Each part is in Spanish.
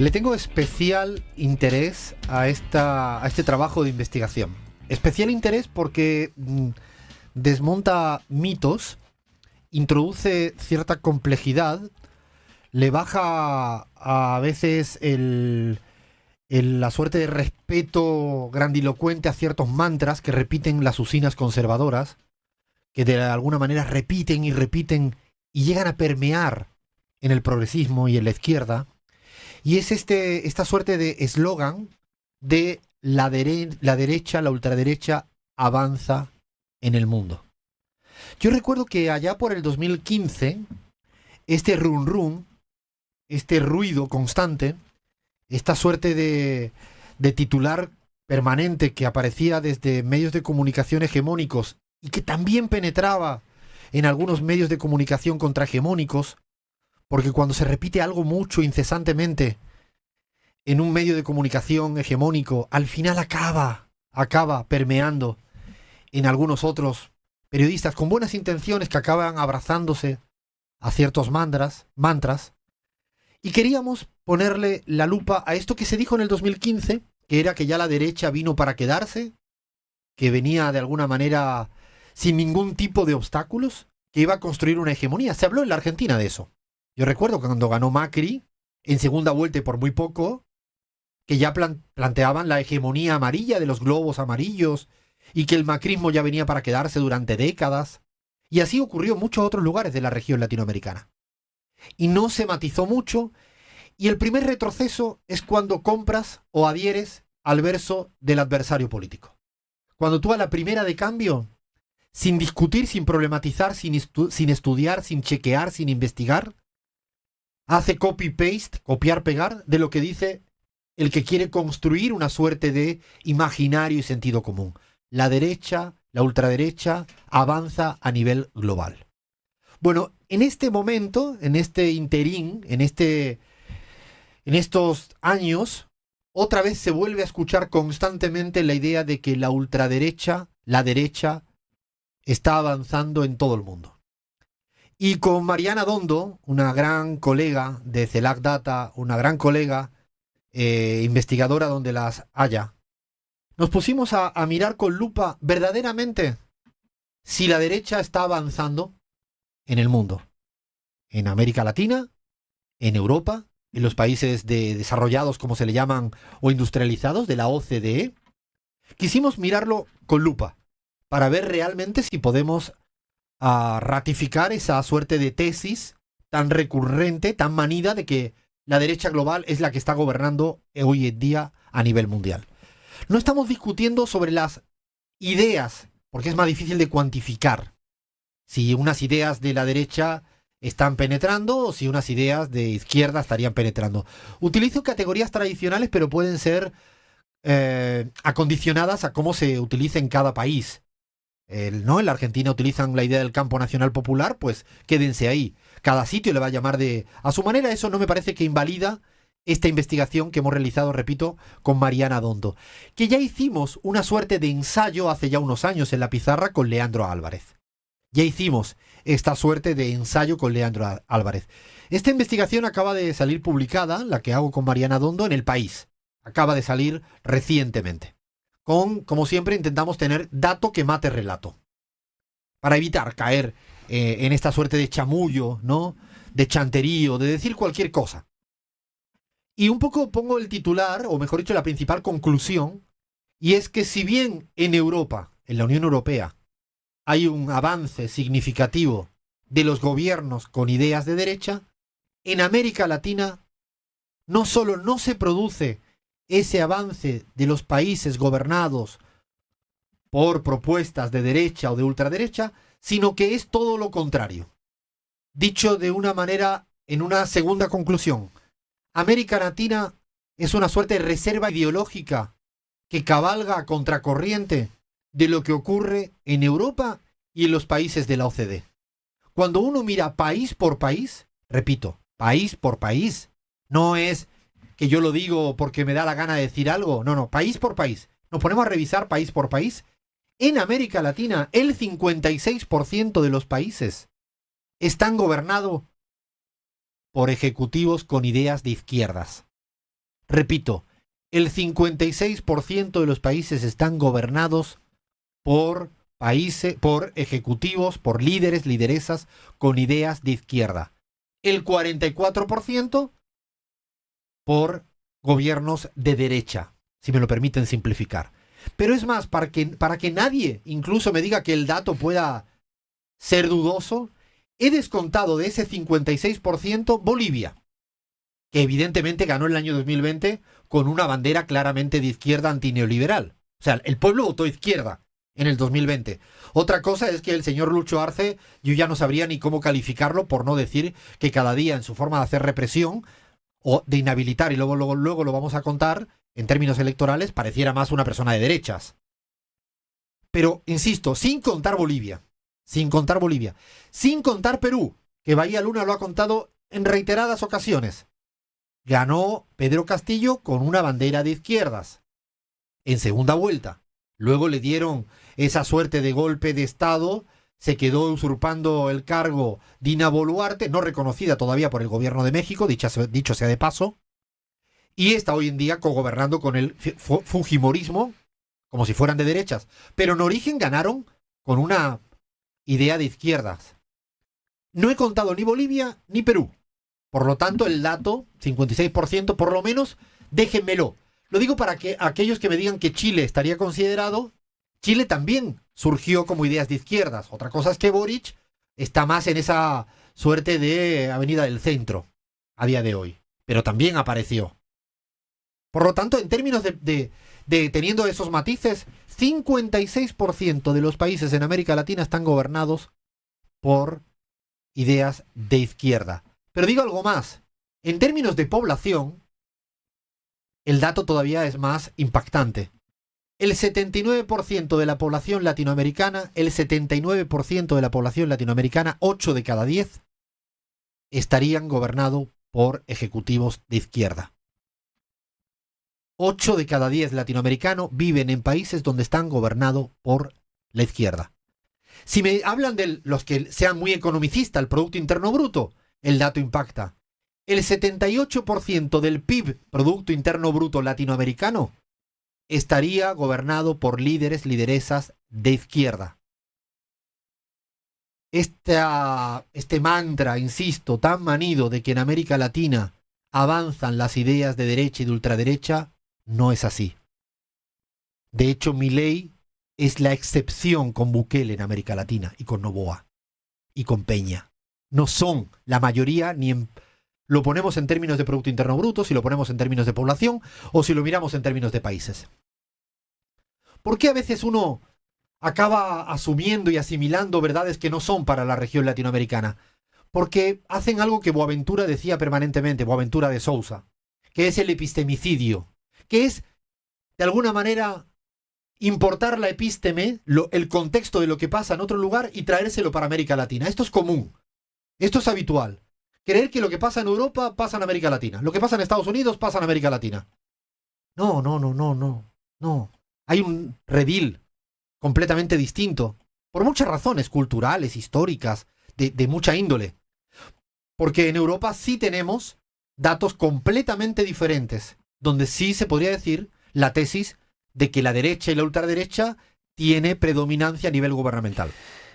Le tengo especial interés a este trabajo de investigación. Especial interés porque desmonta mitos, introduce cierta complejidad, le baja a veces la suerte de respeto grandilocuente a ciertos mantras que repiten las usinas conservadoras, que de alguna manera repiten y repiten y llegan a permear en el progresismo y en la izquierda. Y es esta suerte de eslogan de la derecha, la ultraderecha, avanza en el mundo. Yo recuerdo que allá por el 2015, este run run, este ruido constante, esta suerte de titular permanente que aparecía desde medios de comunicación hegemónicos y que también penetraba en algunos medios de comunicación contrahegemónicos, porque cuando se repite algo mucho, incesantemente, en un medio de comunicación hegemónico, al final acaba permeando en algunos otros periodistas con buenas intenciones que acaban abrazándose a ciertos mantras, y queríamos ponerle la lupa a esto que se dijo en el 2015, que era que ya la derecha vino para quedarse, que venía de alguna manera sin ningún tipo de obstáculos, que iba a construir una hegemonía. Se habló en la Argentina de eso. Yo recuerdo cuando ganó Macri, en segunda vuelta y por muy poco, que ya planteaban la hegemonía amarilla de los globos amarillos y que el macrismo ya venía para quedarse durante décadas. Y así ocurrió en muchos otros lugares de la región latinoamericana. Y no se matizó mucho, y el primer retroceso es cuando compras o adhieres al verso del adversario político. Cuando tú a la primera de cambio, sin discutir, sin problematizar, sin estudiar, sin chequear, sin investigar, hace copy-paste, copiar-pegar, de lo que dice el que quiere construir una suerte de imaginario y sentido común. La derecha, la ultraderecha, avanza a nivel global. Bueno, en este momento, en este interín, en estos años, otra vez se vuelve a escuchar constantemente la idea de que la ultraderecha, la derecha, está avanzando en todo el mundo. Y con Mariana Dondo, una gran colega de CELAC Data, una gran colega investigadora donde las haya, nos pusimos a mirar con lupa verdaderamente si la derecha está avanzando en el mundo, en América Latina, en Europa, en los países desarrollados, como se le llaman, o industrializados, de la OCDE. Quisimos mirarlo con lupa para ver realmente si podemos ratificar esa suerte de tesis tan recurrente, tan manida, de que la derecha global es la que está gobernando hoy en día a nivel mundial. No estamos discutiendo sobre las ideas, porque es más difícil de cuantificar si unas ideas de la derecha están penetrando o si unas ideas de izquierda estarían penetrando. Utilizo categorías tradicionales, pero pueden ser acondicionadas a cómo se utiliza en cada país. En la Argentina utilizan la idea del campo nacional popular, pues quédense ahí. Cada sitio le va a llamar a su manera. Eso no me parece que invalida esta investigación que hemos realizado, repito, con Mariana Dondo, que ya hicimos una suerte de ensayo hace ya unos años en la pizarra con Leandro Álvarez. Ya hicimos esta suerte de ensayo con Leandro Álvarez. Esta investigación acaba de salir publicada, la que hago con Mariana Dondo, en El País. Acaba de salir recientemente. Como siempre, intentamos tener dato que mate relato, para evitar caer en esta suerte de chamullo, ¿no? De chanterío, de decir cualquier cosa. Y un poco pongo el titular, o mejor dicho, la principal conclusión, y es que si bien en Europa, en la Unión Europea, hay un avance significativo de los gobiernos con ideas de derecha, en América Latina no solo no se produce ese avance de los países gobernados por propuestas de derecha o de ultraderecha, sino que es todo lo contrario. Dicho de una manera, en una segunda conclusión, América Latina es una suerte de reserva ideológica que cabalga a contracorriente de lo que ocurre en Europa y en los países de la OCDE. Cuando uno mira país por país, repito, país por país, no es que yo lo digo porque me da la gana de decir algo, no, país por país. Nos ponemos a revisar país por país. En América Latina, el 56% de los países están gobernados por ejecutivos con ideas de izquierdas. Repito, el 56% de los países están gobernados por por ejecutivos, por líderes, lideresas con ideas de izquierda. El 44% por gobiernos de derecha, si me lo permiten simplificar. Pero es más, para que nadie incluso me diga que el dato pueda ser dudoso, he descontado de ese 56% Bolivia, que evidentemente ganó el año 2020 con una bandera claramente de izquierda antineoliberal. O sea, el pueblo votó izquierda en el 2020. Otra cosa es que el señor Lucho Arce, yo ya no sabría ni cómo calificarlo, por no decir que cada día en su forma de hacer represión o de inhabilitar, y luego lo vamos a contar, en términos electorales, pareciera más una persona de derechas. Pero, insisto, sin contar Bolivia, sin contar Perú, que Bahía Luna lo ha contado en reiteradas ocasiones. Ganó Pedro Castillo con una bandera de izquierdas, en segunda vuelta. Luego le dieron esa suerte de golpe de Estado, se quedó usurpando el cargo Dina Boluarte, no reconocida todavía por el gobierno de México, dicho sea de paso, y está hoy en día cogobernando con el fujimorismo, como si fueran de derechas. Pero en origen ganaron con una idea de izquierdas. No he contado ni Bolivia ni Perú. Por lo tanto, el dato, 56%, por lo menos, déjenmelo. Lo digo para que aquellos que me digan que Chile estaría considerado, Chile también surgió como ideas de izquierdas. Otra cosa es que Boric está más en esa suerte de avenida del centro a día de hoy. Pero también apareció. Por lo tanto, en términos de teniendo esos matices, 56% de los países en América Latina están gobernados por ideas de izquierda. Pero digo algo más. En términos de población, el dato todavía es más impactante. El 79% de la población latinoamericana, 8 de cada 10, estarían gobernados por ejecutivos de izquierda. 8 de cada 10 latinoamericanos viven en países donde están gobernados por la izquierda. Si me hablan de los que sean muy economicistas, el Producto Interno Bruto, el dato impacta. El 78% del PIB, Producto Interno Bruto latinoamericano, estaría gobernado por líderes, lideresas de izquierda. Este mantra, insisto, tan manido de que en América Latina avanzan las ideas de derecha y de ultraderecha, no es así. De hecho, Milei es la excepción con Bukele en América Latina, y con Noboa, y con Peña. No son la mayoría, lo ponemos en términos de Producto Interno Bruto, si lo ponemos en términos de población, o si lo miramos en términos de países. ¿Por qué a veces uno acaba asumiendo y asimilando verdades que no son para la región latinoamericana? Porque hacen algo que Boaventura decía permanentemente, Boaventura de Sousa, que es el epistemicidio, que es, de alguna manera, importar la epísteme, el contexto de lo que pasa en otro lugar, y traérselo para América Latina. Esto es común, esto es habitual. Creer que lo que pasa en Europa pasa en América Latina, lo que pasa en Estados Unidos pasa en América Latina. No. Hay un redil completamente distinto, por muchas razones culturales, históricas, de mucha índole. Porque en Europa sí tenemos datos completamente diferentes, donde sí se podría decir la tesis de que la derecha y la ultraderecha tiene predominancia a nivel gubernamental.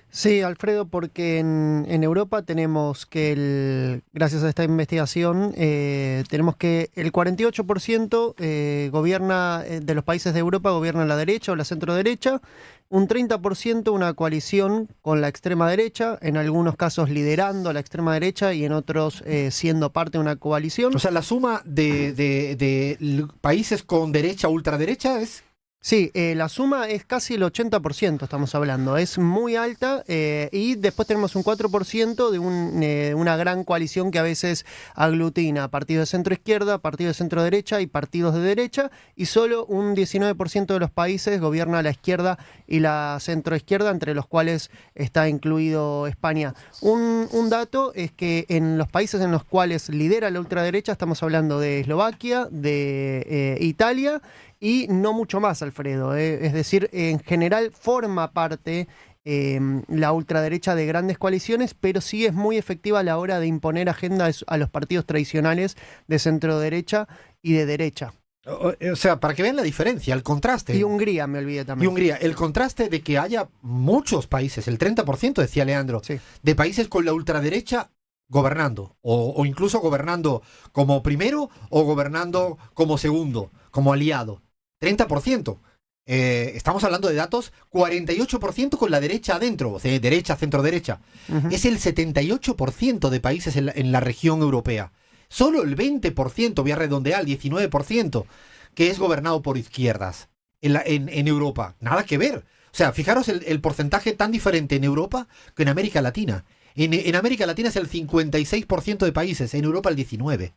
Sí, Alfredo, porque en Europa tenemos que, gracias a esta investigación, tenemos que el 48% gobierna, de los países de Europa gobierna la derecha o la centro-derecha, un 30% una coalición con la extrema derecha, en algunos casos liderando a la extrema derecha y en otros siendo parte de una coalición. O sea, la suma de países con derecha o ultraderecha es... Sí, la suma es casi el 80%, estamos hablando, es muy alta, y después tenemos un 4% de una gran coalición que a veces aglutina partidos de centro-izquierda, partidos de centro-derecha y partidos de derecha, y solo un 19% de los países gobierna la izquierda y la centro-izquierda, entre los cuales está incluido España. Un dato es que en los países en los cuales lidera la ultraderecha estamos hablando de Eslovaquia, de Italia, y no mucho más, Alfredo. Es decir, en general forma parte la ultraderecha de grandes coaliciones, pero sí es muy efectiva a la hora de imponer agenda a los partidos tradicionales de centro derecha y de derecha. O sea, para que vean la diferencia, el contraste. Y Hungría, me olvidé también. Y Hungría, el contraste de que haya muchos países, el 30%, decía Leandro, Sí. de países con la ultraderecha gobernando, o incluso gobernando como primero o gobernando como segundo, como aliado. 30%. Estamos hablando de datos, 48% con la derecha adentro, o sea, derecha, centro-derecha. Ujú. Es el 78% de países en la región europea. Solo el 20%, voy a redondear, el 19%, que es gobernado por izquierdas en Europa. Nada que ver. O sea, fijaros el porcentaje tan diferente en Europa que en América Latina. En América Latina es el 56% de países, en Europa el 19%.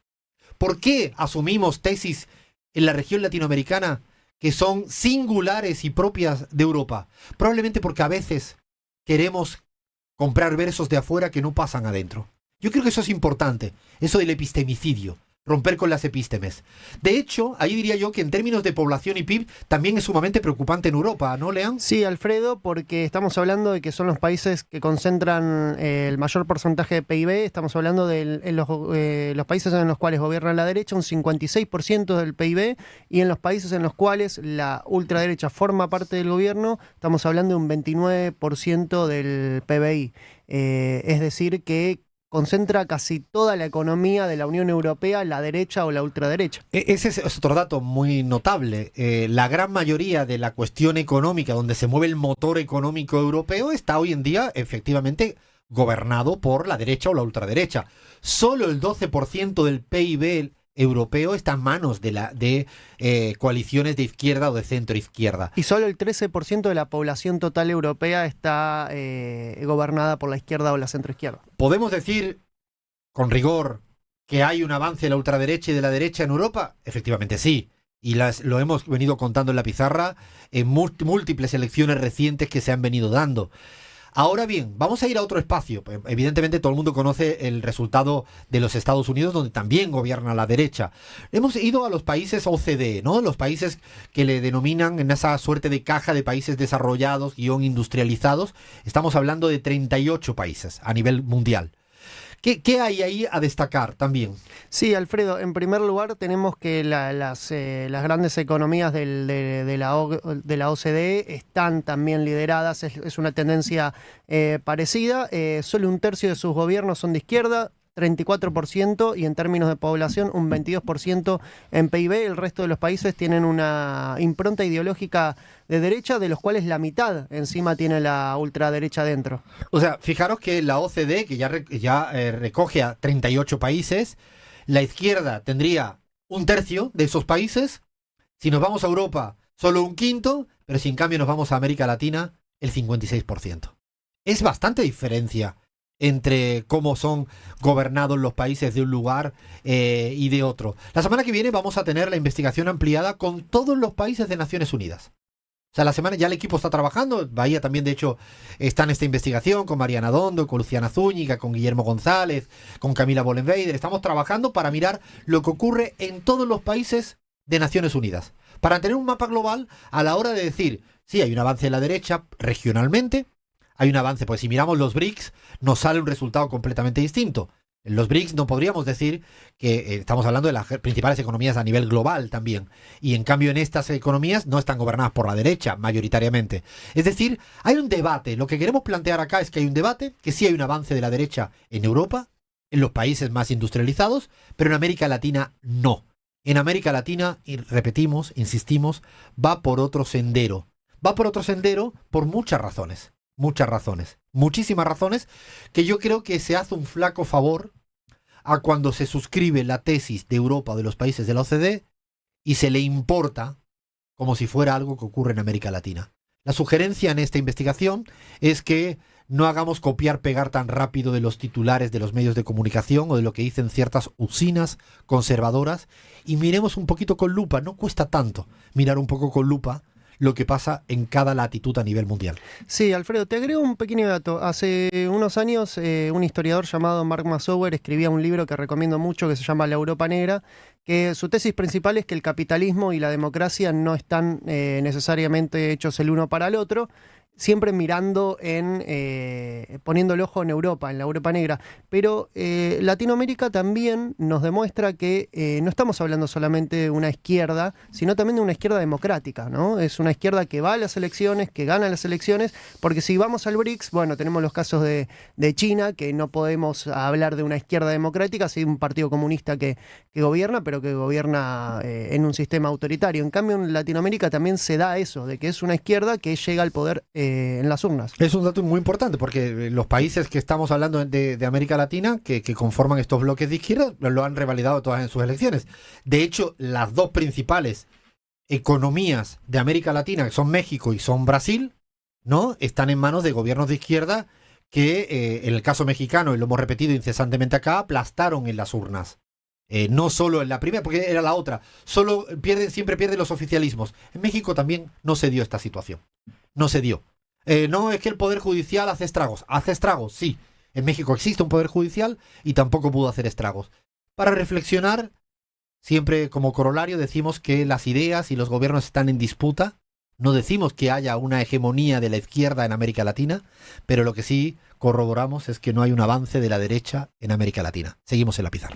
¿Por qué asumimos tesis en la región latinoamericana que son singulares y propias de Europa? Probablemente porque a veces queremos comprar versos de afuera que no pasan adentro. Yo creo que eso es importante, eso del epistemicidio, romper con las epístemes. De hecho, ahí diría yo que en términos de población y PIB también es sumamente preocupante en Europa, ¿no, Lean? Sí, Alfredo, porque estamos hablando de que son los países que concentran el mayor porcentaje de PIB. Estamos hablando de los países en los cuales gobierna la derecha, un 56% del PIB, y en los países en los cuales la ultraderecha forma parte del gobierno, estamos hablando de un 29% del PBI. Es decir, que concentra casi toda la economía de la Unión Europea, la derecha o la ultraderecha. Ese es otro dato muy notable. La gran mayoría de la cuestión económica, donde se mueve el motor económico europeo, está hoy en día efectivamente gobernado por la derecha o la ultraderecha. Solo el 12% del PIB europeo está en manos de coaliciones de izquierda o de centro izquierda. Y solo el 13% de la población total europea está gobernada por la izquierda o la centroizquierda. ¿Podemos decir con rigor que hay un avance de la ultraderecha y de la derecha en Europa? Efectivamente sí. Y lo hemos venido contando en la pizarra en múltiples elecciones recientes que se han venido dando. Ahora bien, vamos a ir a otro espacio. Evidentemente todo el mundo conoce el resultado de los Estados Unidos, donde también gobierna la derecha. Hemos ido a los países OCDE, ¿no? Los países que le denominan en esa suerte de caja de países desarrollados, industrializados. Estamos hablando de 38 países a nivel mundial. ¿Qué hay ahí a destacar también? Sí, Alfredo, en primer lugar tenemos que las grandes economías de la OCDE están también lideradas, es una tendencia parecida. Solo un tercio de sus gobiernos son de izquierda, 34%, y en términos de población un 22% en PIB. El resto de los países tienen una impronta ideológica de derecha, de los cuales la mitad encima tiene la ultraderecha dentro. O sea, fijaros que la OCDE, que ya recoge a 38 países, la izquierda tendría un tercio de esos países. Si nos vamos a Europa, solo un quinto, pero si en cambio nos vamos a América Latina, el 56%. Es bastante diferencia entre cómo son gobernados los países de un lugar y de otro. La semana que viene vamos a tener la investigación ampliada con todos los países de Naciones Unidas. O sea, la semana ya el equipo está trabajando. Bahía también, de hecho, está en esta investigación con Mariana Dondo, con Luciana Zúñiga, con Guillermo González, con Camila Bollenweider. Estamos trabajando para mirar lo que ocurre en todos los países de Naciones Unidas, para tener un mapa global a la hora de decir, sí, hay un avance en la derecha regionalmente, hay un avance, pues si miramos los BRICS, nos sale un resultado completamente distinto. En los BRICS no podríamos decir que estamos hablando de las principales economías a nivel global también. Y en cambio en estas economías no están gobernadas por la derecha mayoritariamente. Es decir, hay un debate. Lo que queremos plantear acá es que hay un debate, que sí hay un avance de la derecha en Europa, en los países más industrializados, pero en América Latina no. En América Latina, y repetimos, insistimos, va por otro sendero. Va por otro sendero por muchas razones. Muchísimas razones, que yo creo que se hace un flaco favor a cuando se suscribe la tesis de Europa o de los países de la OCDE y se le importa como si fuera algo que ocurre en América Latina. La sugerencia en esta investigación es que no hagamos copiar-pegar tan rápido de los titulares de los medios de comunicación o de lo que dicen ciertas usinas conservadoras y miremos un poquito con lupa. No cuesta tanto mirar un poco con lupa lo que pasa en cada latitud a nivel mundial. Sí, Alfredo, te agrego un pequeño dato. Hace unos años un historiador llamado Mark Massower escribía un libro que recomiendo mucho que se llama La Europa Negra, que su tesis principal es que el capitalismo y la democracia no están necesariamente hechos el uno para el otro, siempre mirando poniendo el ojo en Europa, en la Europa negra. Pero Latinoamérica también nos demuestra que no estamos hablando solamente de una izquierda, sino también de una izquierda democrática, ¿no? Es una izquierda que va a las elecciones, que gana las elecciones, porque si vamos al BRICS, bueno, tenemos los casos de China, que no podemos hablar de una izquierda democrática, sí, un partido comunista que gobierna, pero que gobierna en un sistema autoritario. En cambio, en Latinoamérica también se da eso, de que es una izquierda que llega al poder en las urnas. Es un dato muy importante porque los países que estamos hablando de América Latina, que conforman estos bloques de izquierda, lo han revalidado todas en sus elecciones. De hecho, las dos principales economías de América Latina, que son México y son Brasil, ¿no?, están en manos de gobiernos de izquierda que, en el caso mexicano, y lo hemos repetido incesantemente acá, aplastaron en las urnas. No solo en la primera, porque era la otra. Siempre pierden los oficialismos. En México también no se dio esta situación. No se dio. No es que el Poder Judicial hace estragos. Hace estragos, sí. En México existe un Poder Judicial y tampoco pudo hacer estragos. Para reflexionar, siempre como corolario decimos que las ideas y los gobiernos están en disputa. No decimos que haya una hegemonía de la izquierda en América Latina, pero lo que sí corroboramos es que no hay un avance de la derecha en América Latina. Seguimos en la pizarra.